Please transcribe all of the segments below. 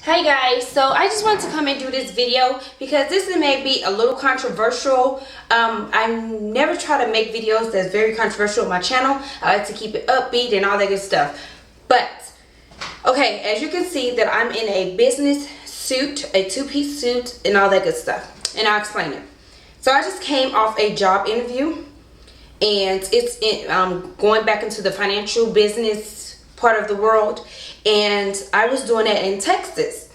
Hey guys, so I just wanted to come and do this video because this may be a little controversial. I never try to make videos that's very controversial on my channel. I like to keep it upbeat and all that good stuff. But, okay, as you can see that I'm in a business suit, a two-piece suit and all that good stuff. And I'll explain it. So I just came off a job interview and it's going back into the financial business part of the world, and I was doing it in Texas,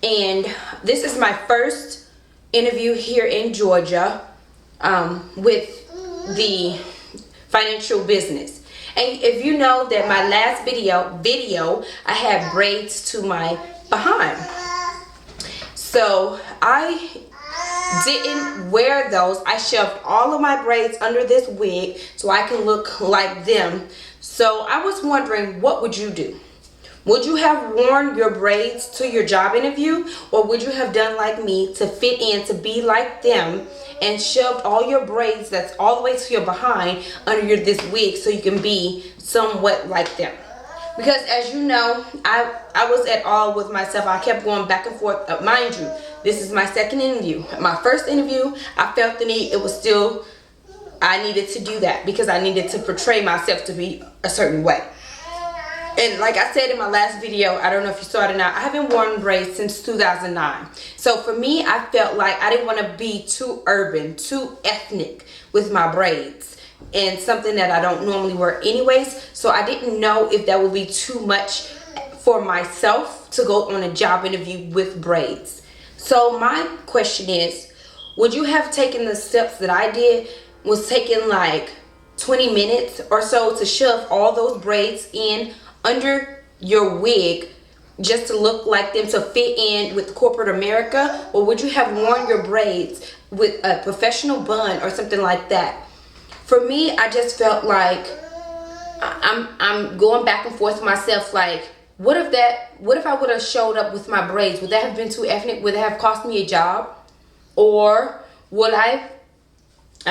and this is my first interview here in Georgia with the financial business. And if you know that my last video I had braids to my behind, so I didn't wear those. I shoved all of my braids under this wig so I can look like them. So I was wondering, what would you do? Would you have worn your braids to your job interview, or would you have done like me to fit in to be like them and shoved all your braids that's all the way to your behind under this wig so you can be somewhat like them? Because as you know, I was at all with myself. I kept going back and forth. Mind you, this is my second interview. My first interview, I felt the need. It was still, I needed to do that because I needed to portray myself to be a certain way. And like I said in my last video, I don't know if you saw it or not, I haven't worn braids since 2009. So for me, I felt like I didn't want to be too urban, too ethnic with my braids, and something that I don't normally wear anyways. So I didn't know if that would be too much for myself to go on a job interview with braids. So my question is, would you have taken the steps that I did? Was taking like 20 minutes or so to shove all those braids in under your wig just to look like them, to fit in with corporate America? Or would you have worn your braids with a professional bun or something like that? For me, I just felt like I'm going back and forth with myself, like, what if I would have showed up with my braids? Would that have been too ethnic? Would that have cost me a job? Or would I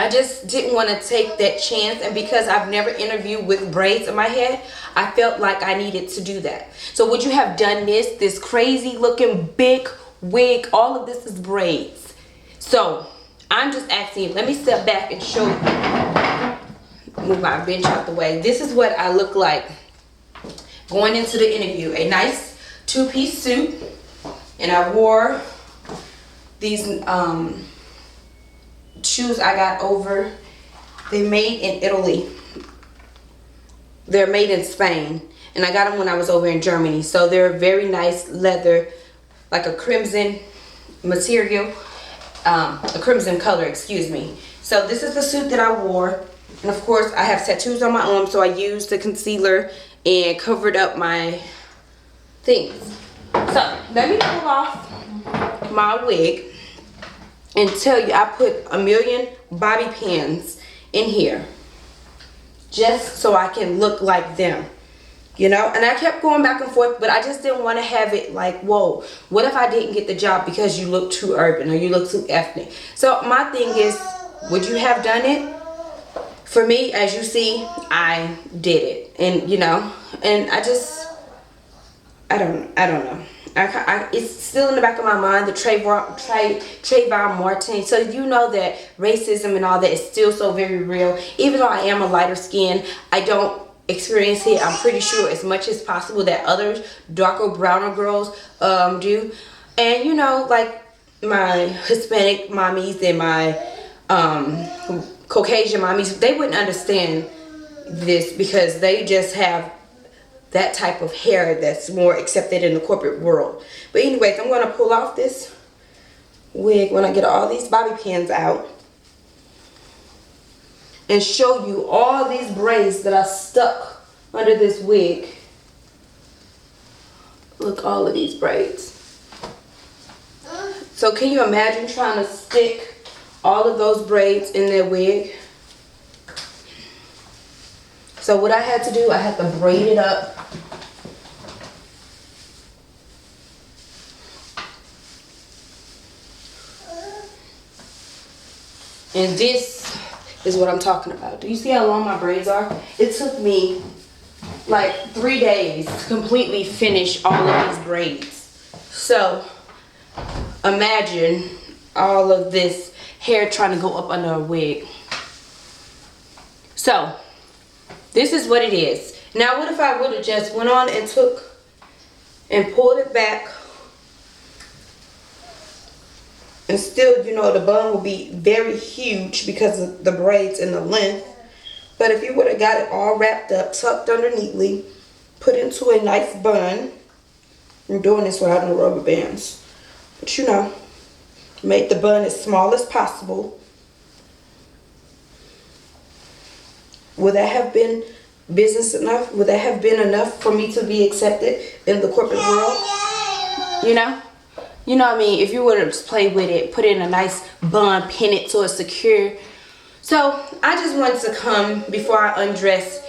just didn't want to take that chance, and because I've never interviewed with braids in my head, I felt like I needed to do that. So would you have done this crazy looking big wig? All of this is braids. So I'm just asking you, let me step back and show you, move my bench out the way. This is what I look like going into the interview. A nice two-piece suit, and I wore these shoes I got over. They made in Italy. They're made in Spain, and I got them when I was over in Germany. So they're very nice leather, like a crimson material, a crimson color, excuse me. So this is the suit that I wore, and of course I have tattoos on my arm, so I used the concealer and covered up my things. So let me pull off my wig and tell you, I put a million bobby pins in here just so I can look like them, you know. And I kept going back and forth, but I just didn't want to have it like, whoa, what if I didn't get the job because you look too urban or you look too ethnic? So my thing is, would you have done it? For me, as you see, I did it, and you know, and I don't know. It's still in the back of my mind, the Trayvon Martin. So you know that racism and all that is still so very real. Even though I am a lighter skin, I don't experience it, I'm pretty sure, as much as possible that others, darker, browner girls do. And you know, like my Hispanic mommies and my Caucasian mommies, they wouldn't understand this because they just have that type of hair that's more accepted in the corporate world. But anyways, I'm going to pull off this wig when I get all these bobby pins out and show you all these braids that I stuck under this wig. Look, all of these braids. So can you imagine trying to stick all of those braids in that wig? So what I had to do, I had to braid it up. And this is what I'm talking about. Do you see how long my braids are? It took me like 3 days to completely finish all of these braids. So imagine all of this hair trying to go up under a wig. So this is what it is. Now what if I would have just went on and took and pulled it back, and still, you know, the bun will be very huge because of the braids and the length. But if you would have got it all wrapped up, tucked underneathly, put into a nice bun, I'm doing this without no rubber bands, but you know, make the bun as small as possible. Would that have been business enough? Would that have been enough for me to be accepted in the corporate world? You know? You know what I mean? If you would have just played with it, put it in a nice bun, pin it so it's secure. So I just wanted to come before I undress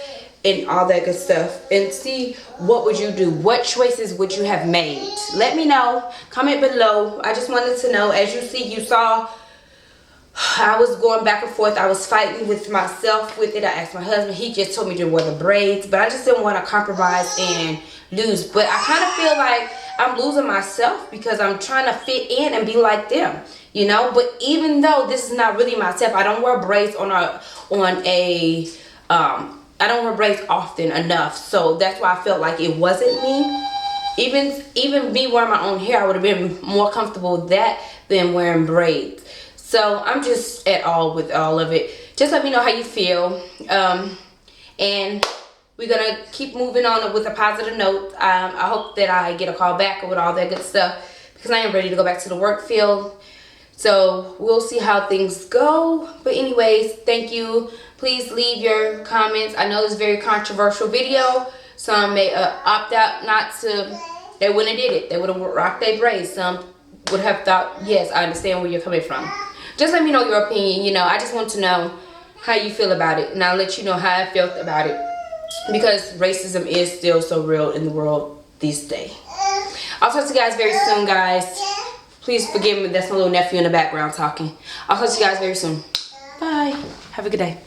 and all that good stuff and see what would you do. What choices would you have made? Let me know. Comment below. I just wanted to know. As you see, you saw I was going back and forth. I was fighting with myself with it. I asked my husband. He just told me to wear the braids, but I just didn't want to compromise and lose. But I kind of feel like I'm losing myself because I'm trying to fit in and be like them, you know. But even though this is not really myself, I don't wear braids I don't wear braids often enough, so that's why I felt like it wasn't me. Even me wearing my own hair, I would have been more comfortable with that than wearing braids. So I'm just at all with all of it. Just let me know how you feel. And we're going to keep moving on with a positive note. I hope that I get a call back with all that good stuff because I am ready to go back to the work field. So we'll see how things go. But anyways, thank you. Please leave your comments. I know it's a very controversial video. Some may opt out not to. They wouldn't have did it. They would have rocked their braids. Some would have thought, yes, I understand where you're coming from. Just let me know your opinion. You know, I just want to know how you feel about it. And I'll let you know how I felt about it. Because racism is still so real in the world these days. I'll talk to you guys very soon, guys. Please forgive me. That's my little nephew in the background talking. I'll talk to you guys very soon. Bye. Have a good day.